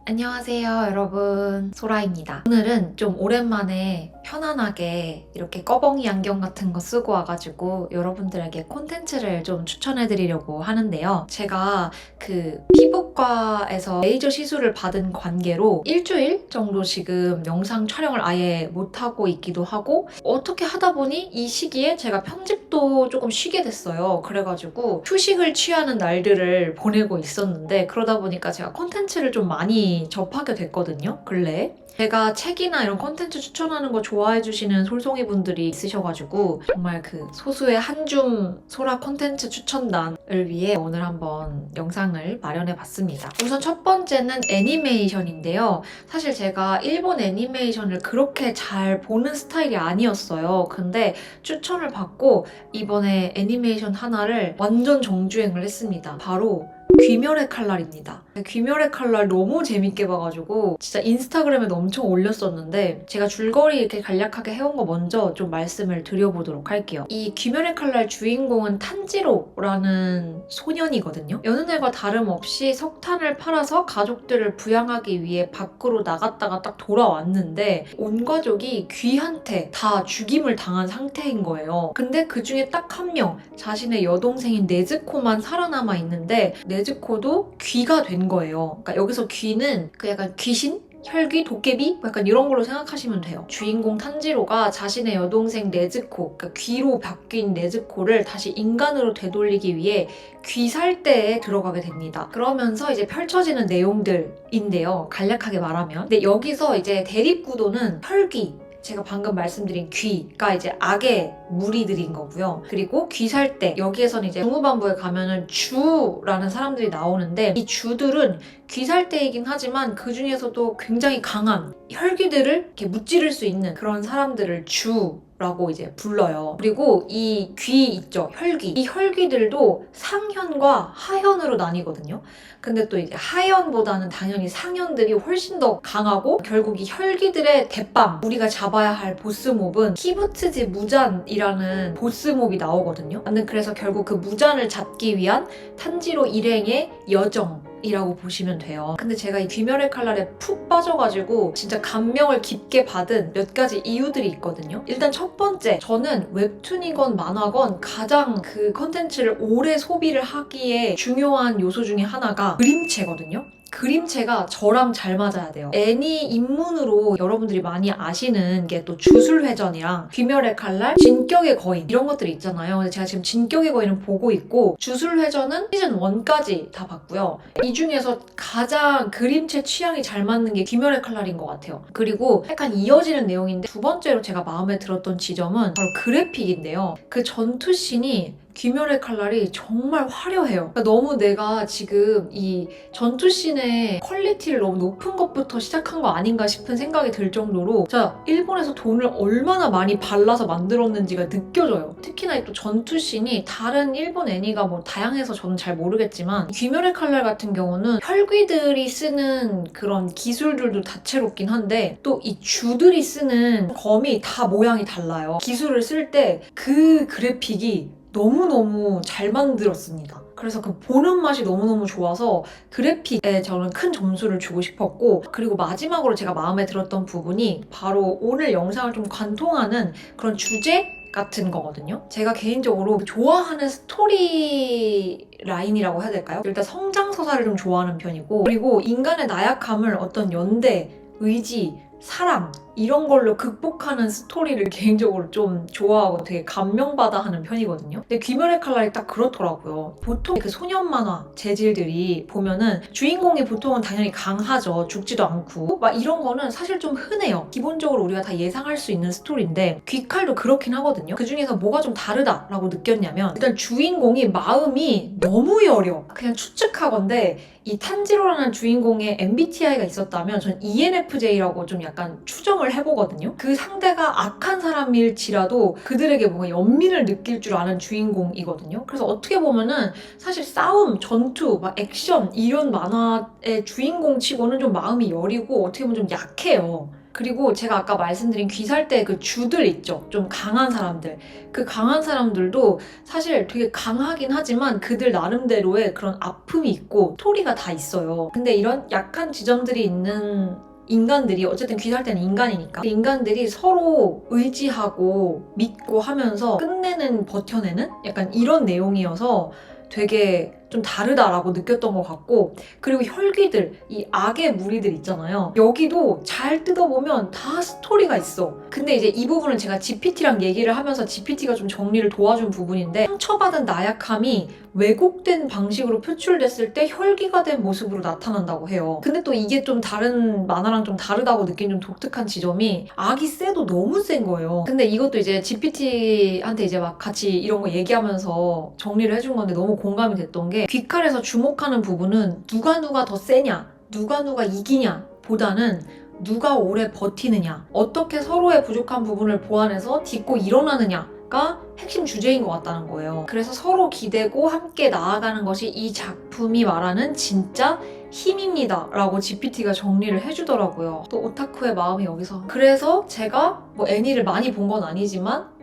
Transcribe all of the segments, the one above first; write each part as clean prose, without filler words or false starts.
안녕하세요, 여러분. 소라입니다. 오늘은 좀 오랜만에 편안하게 이렇게 꺼벙이 안경 같은 거 쓰고 와가지고 여러분들에게 콘텐츠를 좀 추천해드리려고 하는데요. 제가 그 피부과에서 레이저 시술을 받은 관계로 일주일 정도 지금 영상 촬영을 아예 못하고 있기도 하고, 어떻게 하다 보니 이 시기에 제가 편집도 조금 쉬게 됐어요. 그래가지고 휴식을 취하는 날들을 보내고 있었는데, 그러다 보니까 제가 콘텐츠를 좀 많이 접하게 됐거든요, 근래에. 제가 책이나 이런 콘텐츠 추천하는 거 좋아해주시는 솔송이 분들이 있으셔가지고 정말 그 소수의 한줌 소라 콘텐츠 추천단을 위해 오늘 한번 영상을 마련해봤습니다. 우선 첫 번째는 애니메이션인데요. 사실 제가 일본 애니메이션을 그렇게 잘 보는 스타일이 아니었어요. 근데 추천을 받고 이번에 애니메이션 하나를 완전 정주행을 했습니다. 바로 귀멸의 칼날입니다. 귀멸의 칼날 너무 재밌게 봐가지고 진짜 인스타그램에도 엄청 올렸었는데, 제가 줄거리 이렇게 간략하게 해온 거 먼저 좀 말씀을 드려보도록 할게요. 이 귀멸의 칼날 주인공은 탄지로라는 소년이거든요. 여느 날과 다름없이 석탄을 팔아서 가족들을 부양하기 위해 밖으로 나갔다가 딱 돌아왔는데 온 가족이 귀한테 다 죽임을 당한 상태인 거예요. 근데 그 중에 딱 한 명, 자신의 여동생인 네즈코만 살아남아 있는데 네즈코도 귀가 된 거예요. 그러니까 여기서 귀는 그 약간 귀신? 혈귀? 도깨비? 약간 이런 걸로 생각하시면 돼요. 주인공 탄지로가 자신의 여동생 네즈코, 그러니까 귀로 바뀐 네즈코를 다시 인간으로 되돌리기 위해 귀살대에 들어가게 됩니다. 그러면서 이제 펼쳐지는 내용들인데요, 간략하게 말하면. 근데 여기서 이제 대립구도는 혈귀, 제가 방금 말씀드린 귀가 이제 악의 무리들인 거고요. 그리고 귀살대, 여기에서는 이제 중후반부에 가면은 주라는 사람들이 나오는데, 이 주들은 귀살대이긴 하지만 그 중에서도 굉장히 강한 혈귀들을 이렇게 무찌를 수 있는 그런 사람들을 주라고 이제 불러요. 그리고 이 귀 있죠, 혈귀. 이 혈귀들도 상현과 하현으로 나뉘거든요. 근데 또 이제 하현보다는 당연히 상현들이 훨씬 더 강하고, 결국 이 혈귀들의 대빵, 우리가 잡아야 할 보스몹은 히브츠지 무잔이라는 보스몹이 나오거든요. 나는 그래서 결국 그 무잔을 잡기 위한 탄지로 일행의 여정이라고 보시면 돼요. 근데 제가 이 귀멸의 칼날에 푹 빠져가지고 진짜 감명을 깊게 받은 몇 가지 이유들이 있거든요. 일단 첫 번째, 저는 웹툰이건 만화건 가장 그 컨텐츠를 오래 소비를 하기에 중요한 요소 중에 하나가 그림체거든요. 그림체가 저랑 잘 맞아야 돼요. 애니 입문으로 여러분들이 많이 아시는 게 또 주술회전이랑 귀멸의 칼날, 진격의 거인 이런 것들이 있잖아요. 근데 제가 지금 진격의 거인은 보고 있고, 주술회전은 시즌 1까지 다 봤고요. 이 중에서 가장 그림체 취향이 잘 맞는 게 귀멸의 칼날인 것 같아요. 그리고 약간 이어지는 내용인데, 두 번째로 제가 마음에 들었던 지점은 바로 그래픽인데요. 그 전투씬이 귀멸의 칼날이 정말 화려해요. 그러니까 너무 내가 지금 이 전투씬의 퀄리티를 너무 높은 것부터 시작한 거 아닌가 싶은 생각이 들 정도로, 자, 일본에서 돈을 얼마나 많이 발라서 만들었는지가 느껴져요. 특히나 또 전투씬이 다른 일본 애니가 뭐 다양해서 저는 잘 모르겠지만, 귀멸의 칼날 같은 경우는 혈귀들이 쓰는 그런 기술들도 다채롭긴 한데, 또 이 주들이 쓰는 검이 다 모양이 달라요. 기술을 쓸 때 그 그래픽이 너무너무 잘 만들었습니다. 그래서 그 보는 맛이 너무너무 좋아서 그래픽에 저는 큰 점수를 주고 싶었고, 그리고 마지막으로 제가 마음에 들었던 부분이 바로 오늘 영상을 좀 관통하는 그런 주제 같은 거거든요. 제가 개인적으로 좋아하는 스토리 라인이라고 해야 될까요? 일단 성장서사를 좀 좋아하는 편이고, 그리고 인간의 나약함을 어떤 연대, 의지, 사랑 이런 걸로 극복하는 스토리를 개인적으로 좀 좋아하고 되게 감명받아 하는 편이거든요. 근데 귀멸의 칼날이 딱 그렇더라고요. 보통 그 소년 만화 재질들이 보면은 주인공이 보통은 당연히 강하죠. 죽지도 않고 막 이런 거는 사실 좀 흔해요. 기본적으로 우리가 다 예상할 수 있는 스토리인데, 귀칼도 그렇긴 하거든요. 그 중에서 뭐가 좀 다르다라고 느꼈냐면, 일단 주인공이 마음이 너무 여려. 그냥 추측하건데 이 탄지로라는 주인공의 MBTI가 있었다면 전 ENFJ라고 좀 약간 추정을 해보거든요. 그 상대가 악한 사람일지라도 그들에게 뭔가 연민을 느낄 줄 아는 주인공이거든요. 그래서 어떻게 보면은 사실 싸움, 전투, 막 액션 이런 만화의 주인공 치고는 좀 마음이 여리고 어떻게 보면 좀 약해요. 그리고 제가 아까 말씀드린 귀살대 그 주들 있죠. 좀 강한 사람들. 그 강한 사람들도 사실 되게 강하긴 하지만 그들 나름대로의 그런 아픔이 있고 스토리가 다 있어요. 근데 이런 약한 지점들이 있는 인간들이 어쨌든 귀살대는 인간이니까 그 인간들이 서로 의지하고 믿고 하면서 끝내는 버텨내는 약간 이런 내용이어서 되게 좀 다르다라고 느꼈던 것 같고, 그리고 혈귀들, 이 악의 무리들 있잖아요. 여기도 잘 뜯어보면 다 스토리가 있어. 근데 이제 이 부분은 제가 GPT랑 얘기를 하면서 GPT가 좀 정리를 도와준 부분인데, 상처받은 나약함이 왜곡된 방식으로 표출됐을 때 혈기가 된 모습으로 나타난다고 해요. 근데 또 이게 좀 다른 만화랑 좀 다르다고 느낀 좀 독특한 지점이 악이 세도 너무 센 거예요. 근데 이것도 이제 GPT한테 이제 막 같이 이런 거 얘기하면서 정리를 해준 건데 너무 공감이 됐던 게, 귀칼에서 주목하는 부분은 누가 더 세냐, 누가 이기냐 보다는 누가 오래 버티느냐, 어떻게 서로의 부족한 부분을 보완해서 딛고 일어나느냐가 핵심 주제인 것 같다는 거예요. 그래서 서로 기대고 함께 나아가는 것이 이 작품이 말하는 진짜 힘입니다 라고 GPT가 정리를 해주더라고요. 또 오타쿠의 마음이 여기서. 그래서 제가 뭐 애니를 많이 본 건 아니지만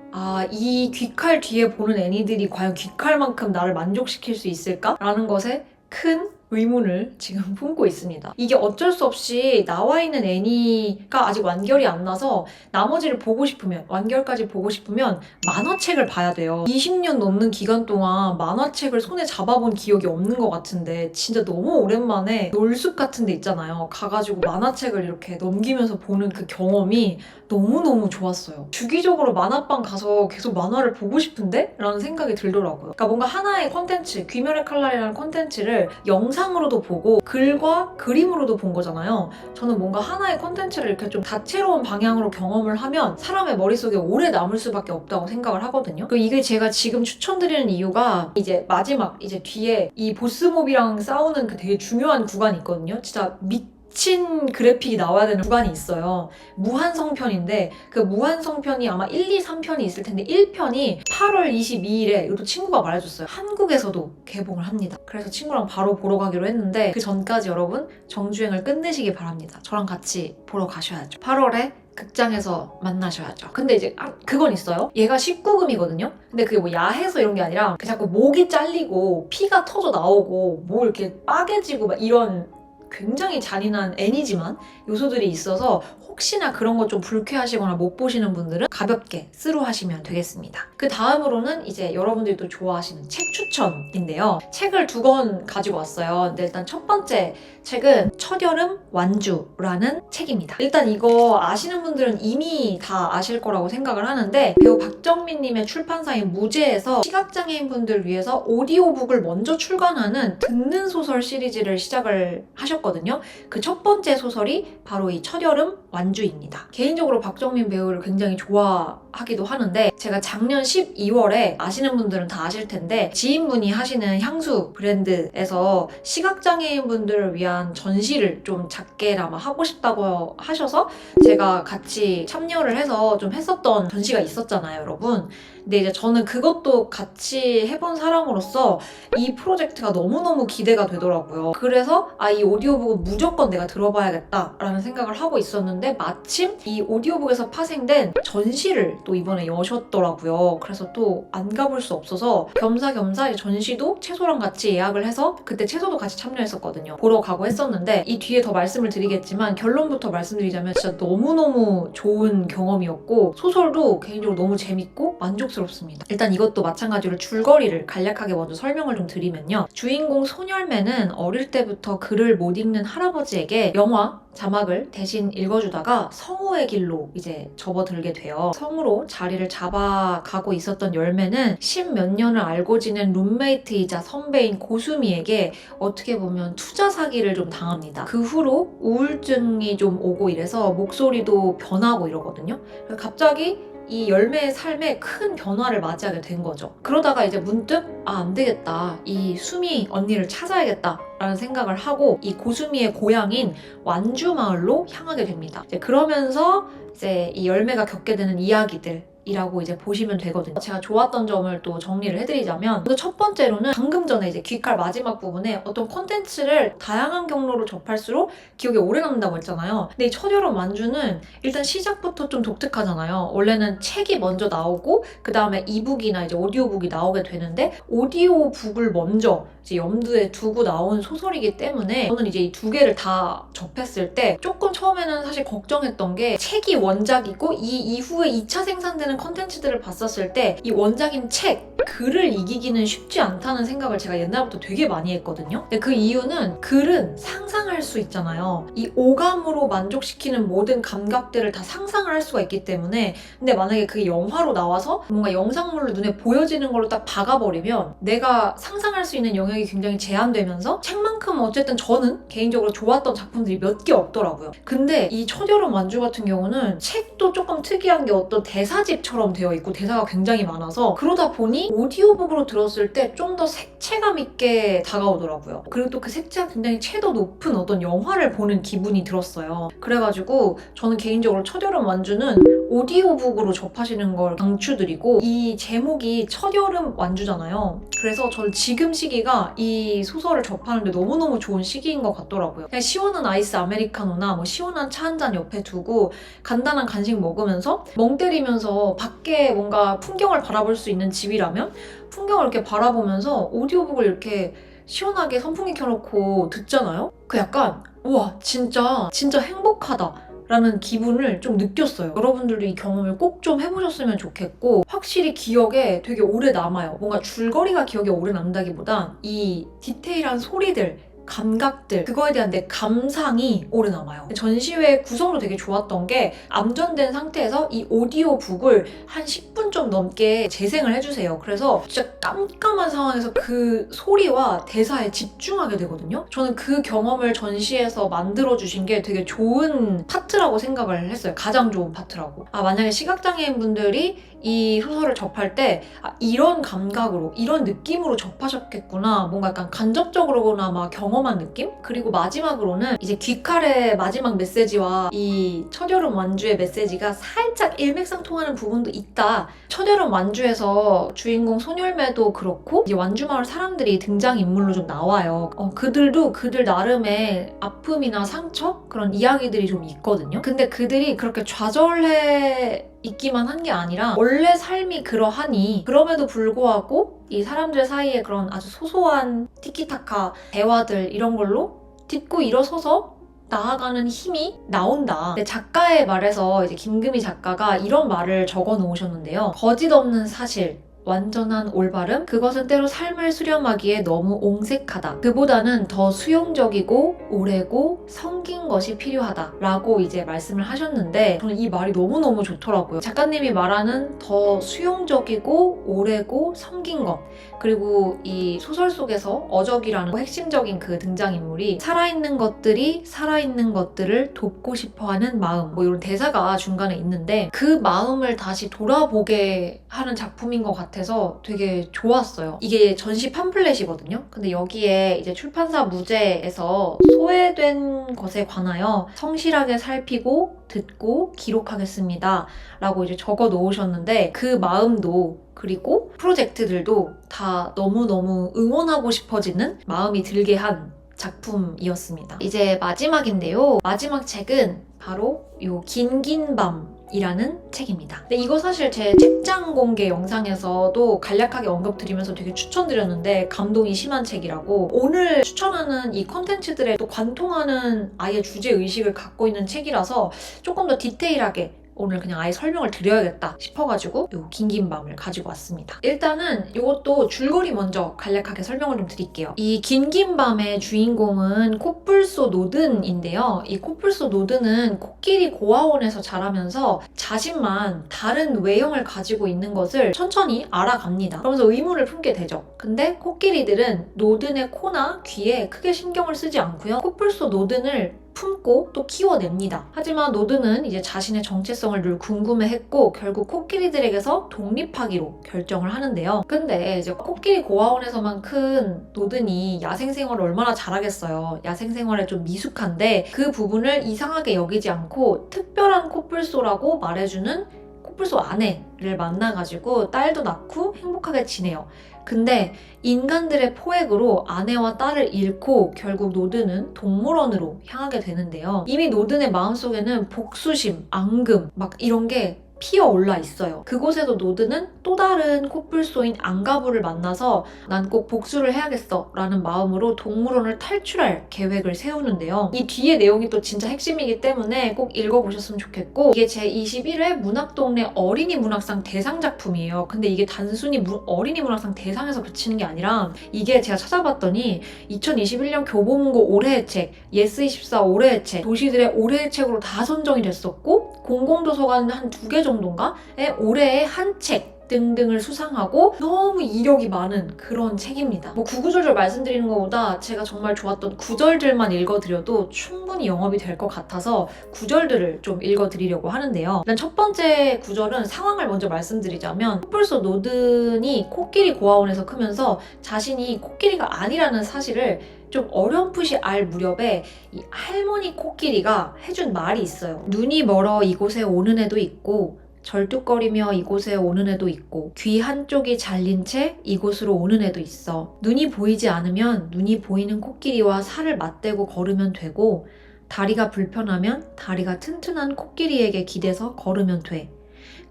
이 귀칼 뒤에 보는 애니들이 과연 귀칼만큼 나를 만족시킬 수 있을까? 라는 것에 큰 의문을 지금 품고 있습니다. 이게 어쩔 수 없이 나와 있는 애니가 아직 완결이 안 나서 나머지를 보고 싶으면, 완결까지 보고 싶으면 만화책을 봐야 돼요. 20년 넘는 기간 동안 만화책을 손에 잡아본 기억이 없는 것 같은데 진짜 너무 오랜만에 놀숲 같은 데 있잖아요. 가가지고 만화책을 이렇게 넘기면서 보는 그 경험이 너무너무 좋았어요. 주기적으로 만화방 가서 계속 만화를 보고 싶은데? 라는 생각이 들더라고요. 그러니까 뭔가 하나의 콘텐츠, 귀멸의 칼날이라는 콘텐츠를 영상으로도 보고 글과 그림으로도 본 거잖아요. 저는 뭔가 하나의 콘텐츠를 이렇게 좀 다채로운 방향으로 경험을 하면 사람의 머릿속에 오래 남을 수밖에 없다고 생각을 하거든요. 그리고 이게 제가 지금 추천드리는 이유가 이제 마지막, 이제 뒤에 이 보스몹이랑 싸우는 그 되게 중요한 구간이 있거든요. 진짜 미친 그래픽이 나와야 되는 구간이 있어요. 무한성편인데 그 무한성편이 아마 1, 2, 3편이 있을 텐데 1편이 8월 22일에 이것도 친구가 말해줬어요. 한국에서도 개봉을 합니다. 그래서 친구랑 바로 보러 가기로 했는데 그 전까지 여러분 정주행을 끝내시기 바랍니다. 저랑 같이 보러 가셔야죠. 8월에 극장에서 만나셔야죠. 근데 이제 그건 있어요. 얘가 19금이거든요. 근데 그게 뭐 야해서 이런 게 아니라 자꾸 목이 잘리고 피가 터져 나오고 뭐 이렇게 빠개지고 막 이런 굉장히 잔인한 애니지만 요소들이 있어서 혹시나 그런 거 좀 불쾌하시거나 못 보시는 분들은 가볍게 스루하시면 되겠습니다. 그 다음으로는 이제 여러분들이 또 좋아하시는 책 추천인데요. 책을 2권 가지고 왔어요. 근데 일단 첫 번째 책은 첫여름 완주라는 책입니다. 일단 이거 아시는 분들은 이미 다 아실 거라고 생각을 하는데, 배우 박정민님의 출판사인 무제에서 시각장애인 분들 위해서 오디오북을 먼저 출간하는 듣는 소설 시리즈를 시작을 하셨거든요. 그 첫 번째 소설이 바로 이 첫여름 완주입니다. 개인적으로 박정민 배우를 굉장히 좋아하기도 하는데, 제가 작년 12월에 아시는 분들은 다 아실 텐데 지인분이 하시는 향수 브랜드에서 시각장애인 분들을 위한 전시를 좀 작게나마 하고 싶다고 하셔서 제가 같이 참여를 해서 좀 했었던 전시가 있었잖아요, 여러분. 근데 이제 저는 그것도 같이 해본 사람으로서 이 프로젝트가 너무너무 기대가 되더라고요. 그래서 이 오디오북은 무조건 내가 들어봐야겠다라는 생각을 하고 있었는데, 마침 이 오디오북에서 파생된 전시를 또 이번에 여셨더라고요. 그래서 또 안 가볼 수 없어서 겸사겸사 전시도 채소랑 같이 예약을 해서 그때 채소도 같이 참여했었거든요. 보러 가고 했었는데, 이 뒤에 더 말씀을 드리겠지만 결론부터 말씀드리자면 진짜 너무너무 좋은 경험이었고, 소설도 개인적으로 너무 재밌고 만족스럽습니다. 일단 이것도 마찬가지로 줄거리를 간략하게 먼저 설명을 좀 드리면요. 주인공 소녀매는 어릴 때부터 글을 못 읽는 할아버지에게 영화 자막을 대신 읽어주다가 성우의 길로 이제 접어들게 돼요. 성우로 자리를 잡아가고 있었던 열매는 10몇 년을 알고 지낸 룸메이트이자 선배인 고수미에게 어떻게 보면 투자 사기를 좀 당합니다. 그 후로 우울증이 좀 오고 이래서 목소리도 변하고 이러거든요. 갑자기 이 열매의 삶에 큰 변화를 맞이하게 된 거죠. 그러다가 이제 문득 안 되겠다, 이 수미 언니를 찾아야겠다 라는 생각을 하고 이 고수미의 고향인 완주 마을로 향하게 됩니다. 이제 그러면서 이제 이 열매가 겪게 되는 이야기들, 이라고 이제 보시면 되거든요. 제가 좋았던 점을 또 정리를 해드리자면 첫 번째로는 방금 전에 이제 귀칼 마지막 부분에 어떤 콘텐츠를 다양한 경로로 접할수록 기억에 오래 남는다고 했잖아요. 근데 이 첫여름 완주는 일단 시작부터 좀 독특하잖아요. 원래는 책이 먼저 나오고 그 다음에 이북이나 이제 오디오북이 나오게 되는데 오디오북을 먼저 이제 염두에 두고 나온 소설이기 때문에 저는 이제 이 두 개를 다 접했을 때 조금 처음에는 사실 걱정했던 게 책이 원작이고 이 이후에 2차 생산되는 컨텐츠들을 봤었을 때 이 원작인 책, 글을 이기기는 쉽지 않다는 생각을 제가 옛날부터 되게 많이 했거든요. 근데 그 이유는 글은 상상할 수 있잖아요. 이 오감으로 만족시키는 모든 감각들을 다 상상을 할 수가 있기 때문에 근데 만약에 그게 영화로 나와서 뭔가 영상물로 눈에 보여지는 걸로 딱 박아버리면 내가 상상할 수 있는 영역이 굉장히 제한되면서 책만큼 어쨌든 저는 개인적으로 좋았던 작품들이 몇 개 없더라고요. 근데 이 첫여름 완주 같은 경우는 책도 조금 특이한 게 어떤 대사집처럼 되어 있고 대사가 굉장히 많아서 그러다 보니 오디오북으로 들었을 때 좀 더 색채감 있게 다가오더라고요. 그리고 또 그 색채가 굉장히 채도 높은 어떤 영화를 보는 기분이 들었어요. 그래가지고 저는 개인적으로 첫여름 완주는 오디오북으로 접하시는 걸 강추드리고 이 제목이 첫여름 완주잖아요. 그래서 저는 지금 시기가 이 소설을 접하는데 너무너무 좋은 시기인 것 같더라고요. 그냥 시원한 아이스 아메리카노나 뭐 시원한 차 한 잔 옆에 두고 간단한 간식 먹으면서 멍 때리면서 밖에 뭔가 풍경을 바라볼 수 있는 집이라면 풍경을 이렇게 바라보면서 오디오북을 이렇게 시원하게 선풍기 켜놓고 듣잖아요? 그 약간 우와 진짜 행복하다 라는 기분을 좀 느꼈어요. 여러분들도 이 경험을 꼭 좀 해보셨으면 좋겠고 확실히 기억에 되게 오래 남아요. 뭔가 줄거리가 기억에 오래 남다기보단 이 디테일한 소리들 감각들 그거에 대한 내 감상이 오래 남아요. 전시회 구성도 되게 좋았던 게 암전된 상태에서 이 오디오북을 한 10분 좀 넘게 재생을 해주세요. 그래서 진짜 깜깜한 상황에서 그 소리와 대사에 집중하게 되거든요. 저는 그 경험을 전시에서 만들어주신 게 되게 좋은 파트라고 생각을 했어요. 가장 좋은 파트라고. 만약에 시각장애인 분들이 이 소설을 접할 때 이런 감각으로 이런 느낌으로 접하셨겠구나 뭔가 약간 간접적으로나 막 경험한 느낌? 그리고 마지막으로는 이제 귀칼의 마지막 메시지와 이 첫여름 완주의 메시지가 살짝 일맥상통하는 부분도 있다. 첫여름 완주에서 주인공 소녀매도 그렇고 이제 완주마을 사람들이 등장인물로 좀 나와요. 그들도 그들 나름의 아픔이나 상처? 그런 이야기들이 좀 있거든요. 근데 그들이 그렇게 좌절해 있기만 한 게 아니라 원래 삶이 그러하니 그럼에도 불구하고 이 사람들 사이에 그런 아주 소소한 티키타카 대화들 이런 걸로 딛고 일어서서 나아가는 힘이 나온다. 근데 작가의 말에서 이제 김금희 작가가 이런 말을 적어 놓으셨는데요. 거짓 없는 사실 완전한 올바름? 그것은 때로 삶을 수렴하기에 너무 옹색하다. 그보다는 더 수용적이고 오래고 성긴 것이 필요하다. 라고 이제 말씀을 하셨는데 저는 이 말이 너무너무 좋더라고요. 작가님이 말하는 더 수용적이고 오래고 성긴 것 그리고 이 소설 속에서 어적이라는 핵심적인 그 등장인물이 살아있는 것들이 살아있는 것들을 돕고 싶어하는 마음 뭐 이런 대사가 중간에 있는데 그 마음을 다시 돌아보게 하는 작품인 것 같아서 되게 좋았어요. 이게 전시 팜플렛이거든요. 근데 여기에 이제 출판사 무제에서 소외된 것에 관하여 성실하게 살피고 듣고 기록하겠습니다. 라고 이제 적어 놓으셨는데 그 마음도 그리고 프로젝트들도 다 너무너무 응원하고 싶어지는 마음이 들게 한 작품이었습니다. 이제 마지막인데요. 마지막 책은 바로 요 긴긴 밤이라는 책입니다. 근데 이거 사실 제 책장 공개 영상에서도 간략하게 언급드리면서 되게 추천드렸는데 감동이 심한 책이라고 오늘 추천하는 이 컨텐츠들에 또 관통하는 아예 주제의식을 갖고 있는 책이라서 조금 더 디테일하게 오늘 그냥 아예 설명을 드려야겠다 싶어가지고 요 긴긴 밤을 가지고 왔습니다. 일단은 이것도 줄거리 먼저 간략하게 설명을 좀 드릴게요. 이 긴긴 밤의 주인공은 코뿔소 노든인데요. 이 코뿔소 노든은 코끼리 고아원에서 자라면서 자신만 다른 외형을 가지고 있는 것을 천천히 알아갑니다. 그러면서 의문을 품게 되죠. 근데 코끼리들은 노든의 코나 귀에 크게 신경을 쓰지 않고요. 코뿔소 노든을 품고 또 키워냅니다. 하지만 노드는 이제 자신의 정체성을 늘 궁금해했고 결국 코끼리들에게서 독립하기로 결정을 하는데요. 근데 이제 코끼리 고아원에서만 큰 노든이 야생생활을 얼마나 잘하겠어요. 야생생활에 좀 미숙한데 그 부분을 이상하게 여기지 않고 특별한 코뿔소라고 말해주는 코뿔소 아내를 만나가지고 딸도 낳고 행복하게 지내요. 근데 인간들의 포획으로 아내와 딸을 잃고 결국 노드는 동물원으로 향하게 되는데요. 이미 노드의 마음속에는 복수심, 앙금 막 이런 게 피어올라 있어요. 그곳에서 노드는 또 다른 코뿔소인 앙가부를 만나서 난 꼭 복수를 해야겠어 라는 마음으로 동물원을 탈출할 계획을 세우는데요. 이 뒤에 내용이 또 진짜 핵심이기 때문에 꼭 읽어보셨으면 좋겠고, 이게 제21회 문학동네 어린이 문학상 대상 작품이에요. 근데 이게 단순히 어린이 문학상 대상에서 그치는 게 아니라, 이게 제가 찾아봤더니 2021년 교보문고 올해의 책, 예스24 올해의 책, 도시들의 올해의 책으로 다 선정이 됐었고, 공공도서관 한 2개 정도인가의 올해의 한 책 등등을 수상하고 너무 이력이 많은 그런 책입니다. 뭐 구구절절 말씀드리는 것보다 제가 정말 좋았던 구절들만 읽어드려도 충분히 영업이 될 것 같아서 구절들을 좀 읽어드리려고 하는데요. 일단 첫 번째 구절은 상황을 먼저 말씀드리자면, 코뿔소 노든이 코끼리 고아원에서 크면서 자신이 코끼리가 아니라는 사실을 좀 어렴풋이 알 무렵에 이 할머니 코끼리가 해준 말이 있어요. 눈이 멀어 이곳에 오는 애도 있고, 절뚝거리며 이곳에 오는 애도 있고, 귀 한쪽이 잘린 채 이곳으로 오는 애도 있어. 눈이 보이지 않으면 눈이 보이는 코끼리와 살을 맞대고 걸으면 되고, 다리가 불편하면 다리가 튼튼한 코끼리에게 기대서 걸으면 돼.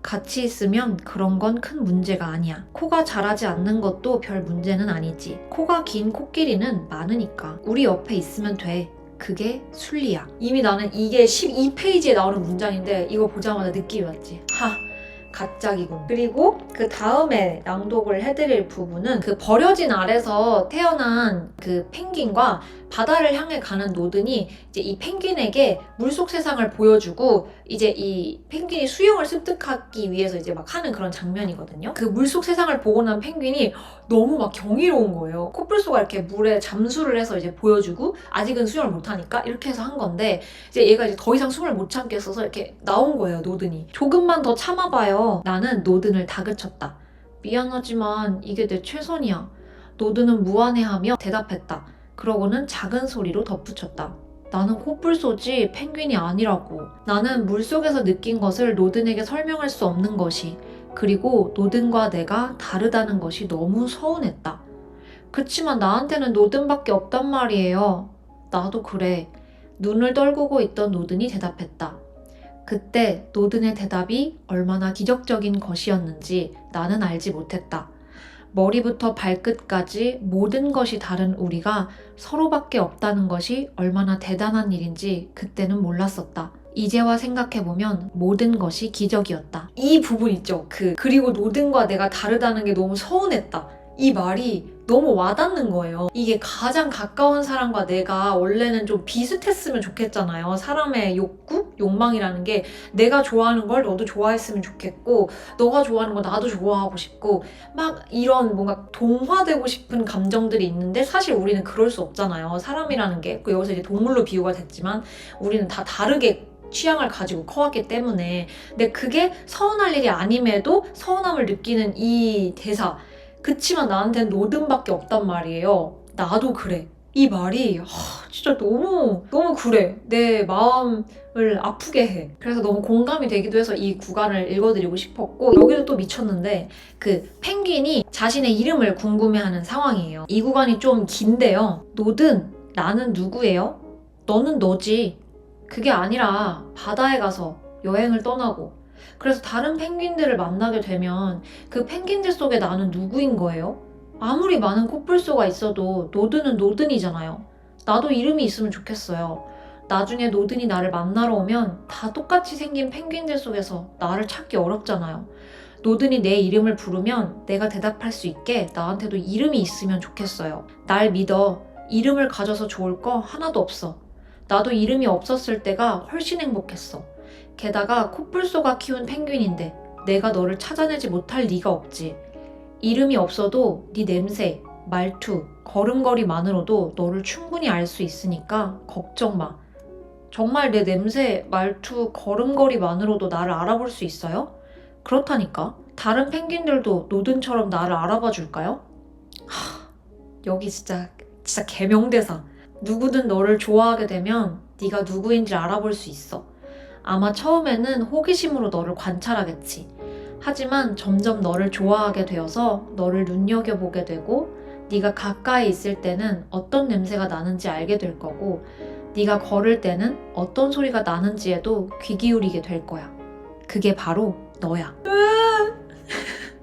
같이 있으면 그런 건 큰 문제가 아니야. 코가 자라지 않는 것도 별 문제는 아니지. 코가 긴 코끼리는 많으니까. 우리 옆에 있으면 돼. 그게 순리야. 이미 나는 이게 12페이지에 나오는 문장인데 이거 보자마자 느낌이 왔지. 가짝이군. 그리고 그 다음에 낭독을 해드릴 부분은 그 버려진 알에서 태어난 그 펭귄과 바다를 향해 가는 노든이 이제 이 펭귄에게 물속 세상을 보여주고, 이제 이 펭귄이 수영을 습득하기 위해서 이제 막 하는 그런 장면이거든요. 그 물속 세상을 보고 난 펭귄이 너무 막 경이로운 거예요. 코뿔소가 이렇게 물에 잠수를 해서 이제 보여주고, 아직은 수영을 못하니까 이렇게 해서 한 건데, 이제 얘가 이제 더 이상 숨을 못 참겠어서 이렇게 나온 거예요, 노든이. 조금만 더 참아봐요. 나는 노든을 다그쳤다. 미안하지만 이게 내 최선이야. 노든은 무안해하며 대답했다. 그러고는 작은 소리로 덧붙였다. 나는 코뿔소지 펭귄이 아니라고. 나는 물속에서 느낀 것을 노든에게 설명할 수 없는 것이, 그리고 노든과 내가 다르다는 것이 너무 서운했다. 그치만 나한테는 노든밖에 없단 말이에요. 나도 그래. 눈을 떨구고 있던 노든이 대답했다. 그때 노든의 대답이 얼마나 기적적인 것이었는지 나는 알지 못했다. 머리부터 발끝까지 모든 것이 다른 우리가 서로밖에 없다는 것이 얼마나 대단한 일인지 그때는 몰랐었다. 이제와 생각해보면 모든 것이 기적이었다. 이 부분 있죠. 그리고 노든과 내가 다르다는 게 너무 서운했다. 이 말이 너무 와닿는 거예요. 이게 가장 가까운 사람과 내가 원래는 좀 비슷했으면 좋겠잖아요. 사람의 욕구? 욕망이라는 게 내가 좋아하는 걸 너도 좋아했으면 좋겠고, 너가 좋아하는 거 나도 좋아하고 싶고, 막 이런 뭔가 동화되고 싶은 감정들이 있는데, 사실 우리는 그럴 수 없잖아요. 사람이라는 게, 여기서 이제 동물로 비유가 됐지만 우리는 다 다르게 취향을 가지고 커왔기 때문에. 근데 그게 서운할 일이 아님에도 서운함을 느끼는 이 대사, 그치만 나한테는 노든밖에 없단 말이에요. 나도 그래. 이 말이 진짜 너무 그래. 내 마음을 아프게 해. 그래서 너무 공감이 되기도 해서 이 구간을 읽어드리고 싶었고, 여기도 또 미쳤는데 그 펭귄이 자신의 이름을 궁금해하는 상황이에요. 이 구간이 좀 긴데요. 노든, 나는 누구예요? 너는 너지. 그게 아니라 바다에 가서 여행을 떠나고, 그래서 다른 펭귄들을 만나게 되면 그 펭귄들 속에 나는 누구인 거예요? 아무리 많은 코뿔소가 있어도 노든은 노든이잖아요. 나도 이름이 있으면 좋겠어요. 나중에 노든이 나를 만나러 오면 다 똑같이 생긴 펭귄들 속에서 나를 찾기 어렵잖아요. 노든이 내 이름을 부르면 내가 대답할 수 있게 나한테도 이름이 있으면 좋겠어요. 날 믿어. 이름을 가져서 좋을 거 하나도 없어. 나도 이름이 없었을 때가 훨씬 행복했어. 게다가 코뿔소가 키운 펭귄인데 내가 너를 찾아내지 못할 리가 없지. 이름이 없어도 네 냄새, 말투, 걸음걸이만으로도 너를 충분히 알 수 있으니까 걱정 마. 정말 내 냄새, 말투, 걸음걸이만으로도 나를 알아볼 수 있어요? 그렇다니까. 다른 펭귄들도 노든처럼 나를 알아봐 줄까요? 여기 진짜 개명대사. 누구든 너를 좋아하게 되면 네가 누구인지 알아볼 수 있어. 아마 처음에는 호기심으로 너를 관찰하겠지. 하지만 점점 너를 좋아하게 되어서 너를 눈여겨보게 되고 네가 가까이 있을 때는 어떤 냄새가 나는지 알게 될 거고 네가 걸을 때는 어떤 소리가 나는지에도 귀 기울이게 될 거야. 그게 바로 너야.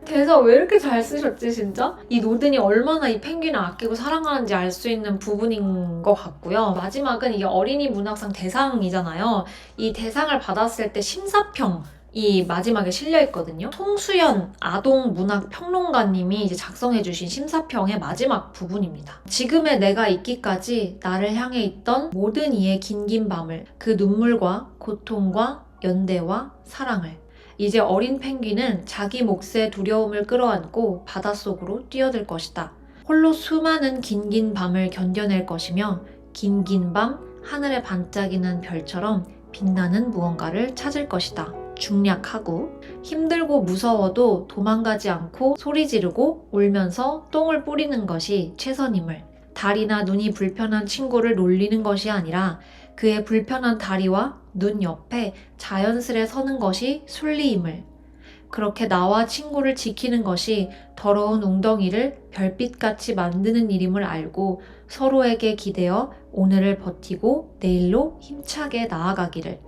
대사 왜 이렇게 잘 쓰셨지 진짜? 이 노든이 얼마나 이 펭귄을 아끼고 사랑하는지 알 수 있는 부분인 것 같고요. 마지막은 이게 어린이 문학상 대상이잖아요. 이 대상을 받았을 때 심사평 이 마지막에 실려 있거든요. 송수연 아동 문학 평론가님이 이제 작성해주신 심사평의 마지막 부분입니다. 지금의 내가 있기까지 나를 향해 있던 모든 이의 긴긴 밤을 그 눈물과 고통과 연대와 사랑을 이제 어린 펭귄은 자기 몫의 두려움을 끌어안고 바닷속으로 뛰어들 것이다. 홀로 수많은 긴긴 밤을 견뎌낼 것이며 긴긴 밤 하늘에 반짝이는 별처럼 빛나는 무언가를 찾을 것이다. 중략하고 힘들고 무서워도 도망가지 않고 소리 지르고 울면서 똥을 뿌리는 것이 최선임을 다리나 눈이 불편한 친구를 놀리는 것이 아니라 그의 불편한 다리와 눈 옆에 자연스레 서는 것이 순리임을 그렇게 나와 친구를 지키는 것이 더러운 웅덩이를 별빛같이 만드는 일임을 알고 서로에게 기대어 오늘을 버티고 내일로 힘차게 나아가기를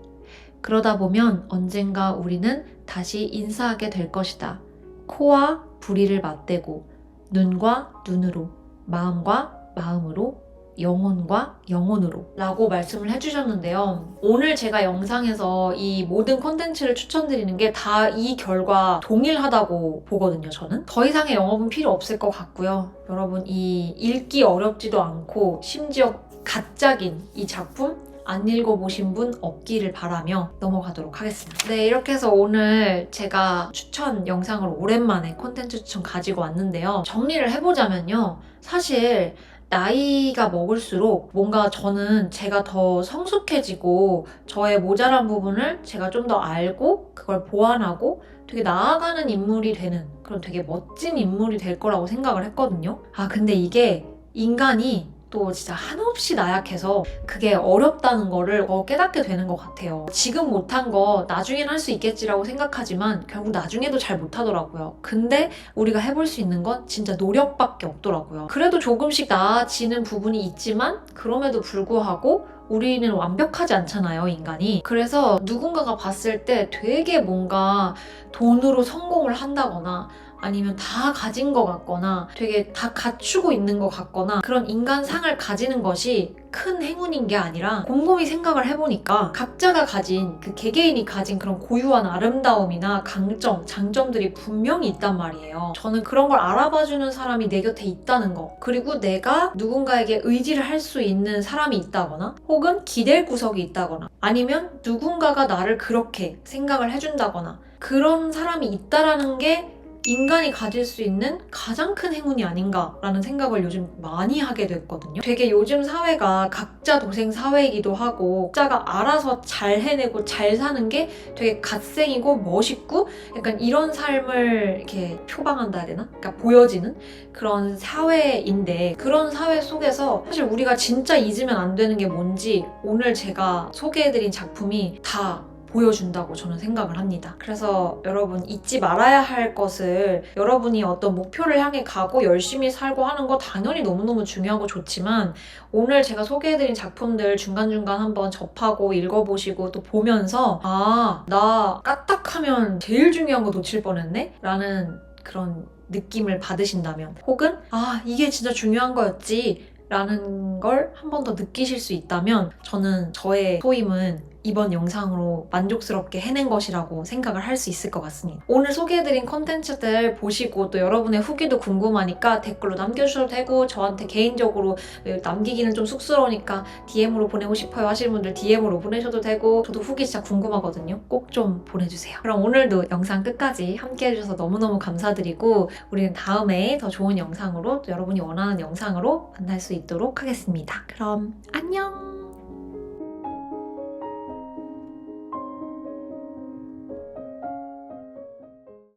그러다 보면 언젠가 우리는 다시 인사하게 될 것이다. 코와 부리를 맞대고 눈과 눈으로 마음과 마음으로 영혼과 영혼으로 라고 말씀을 해주셨는데요. 오늘 제가 영상에서 이 모든 콘텐츠를 추천드리는 게 다 이 결과 동일하다고 보거든요. 저는 더 이상의 영업은 필요 없을 것 같고요. 여러분 이 읽기 어렵지도 않고 심지어 가짜긴 이 작품 안 읽어보신 분 없기를 바라며 넘어가도록 하겠습니다. 네, 이렇게 해서 오늘 제가 추천 영상으로 오랜만에 콘텐츠 추천 가지고 왔는데요. 정리를 해보자면요. 사실 나이가 먹을수록 뭔가 저는 제가 더 성숙해지고 저의 모자란 부분을 제가 좀 더 알고 그걸 보완하고 되게 나아가는 인물이 되는 그런 되게 멋진 인물이 될 거라고 생각을 했거든요. 근데 이게 인간이 또 진짜 한없이 나약해서 그게 어렵다는 거를 깨닫게 되는 것 같아요. 지금 못한 거 나중엔 할 수 있겠지라고 생각하지만 결국 나중에도 잘 못하더라고요. 근데 우리가 해볼 수 있는 건 진짜 노력밖에 없더라고요. 그래도 조금씩 나아지는 부분이 있지만 그럼에도 불구하고 우리는 완벽하지 않잖아요, 인간이. 그래서 누군가가 봤을 때 되게 뭔가 돈으로 성공을 한다거나 아니면 다 가진 것 같거나 되게 다 갖추고 있는 것 같거나 그런 인간상을 가지는 것이 큰 행운인 게 아니라 곰곰이 생각을 해보니까 각자가 가진 그 개개인이 가진 그런 고유한 아름다움이나 강점, 장점들이 분명히 있단 말이에요. 저는 그런 걸 알아봐주는 사람이 내 곁에 있다는 거 그리고 내가 누군가에게 의지를 할 수 있는 사람이 있다거나 혹은 기댈 구석이 있다거나 아니면 누군가가 나를 그렇게 생각을 해준다거나 그런 사람이 있다라는 게 인간이 가질 수 있는 가장 큰 행운이 아닌가라는 생각을 요즘 많이 하게 됐거든요. 되게 요즘 사회가 각자 도생 사회이기도 하고 각자가 알아서 잘 해내고 잘 사는 게 되게 갓생이고 멋있고 약간 이런 삶을 이렇게 표방한다 해야 되나? 그러니까 보여지는 그런 사회인데 그런 사회 속에서 사실 우리가 진짜 잊으면 안 되는 게 뭔지 오늘 제가 소개해드린 작품이 다 보여준다고 저는 생각을 합니다. 그래서 여러분 잊지 말아야 할 것을 여러분이 어떤 목표를 향해 가고 열심히 살고 하는 거 당연히 너무너무 중요하고 좋지만 오늘 제가 소개해드린 작품들 중간중간 한번 접하고 읽어보시고 또 보면서 나 까딱하면 제일 중요한 거 놓칠 뻔했네? 라는 그런 느낌을 받으신다면 혹은 이게 진짜 중요한 거였지 라는 걸 한 번 더 느끼실 수 있다면 저는 저의 소임은 이번 영상으로 만족스럽게 해낸 것이라고 생각을 할 수 있을 것 같습니다. 오늘 소개해드린 콘텐츠들 보시고 또 여러분의 후기도 궁금하니까 댓글로 남겨주셔도 되고 저한테 개인적으로 남기기는 좀 쑥스러우니까 DM으로 보내고 싶어요 하시는 분들 DM으로 보내셔도 되고 저도 후기 진짜 궁금하거든요. 꼭 좀 보내주세요. 그럼 오늘도 영상 끝까지 함께 해주셔서 너무너무 감사드리고 우리는 다음에 더 좋은 영상으로 또 여러분이 원하는 영상으로 만날 수 있도록 하겠습니다. 그럼 안녕!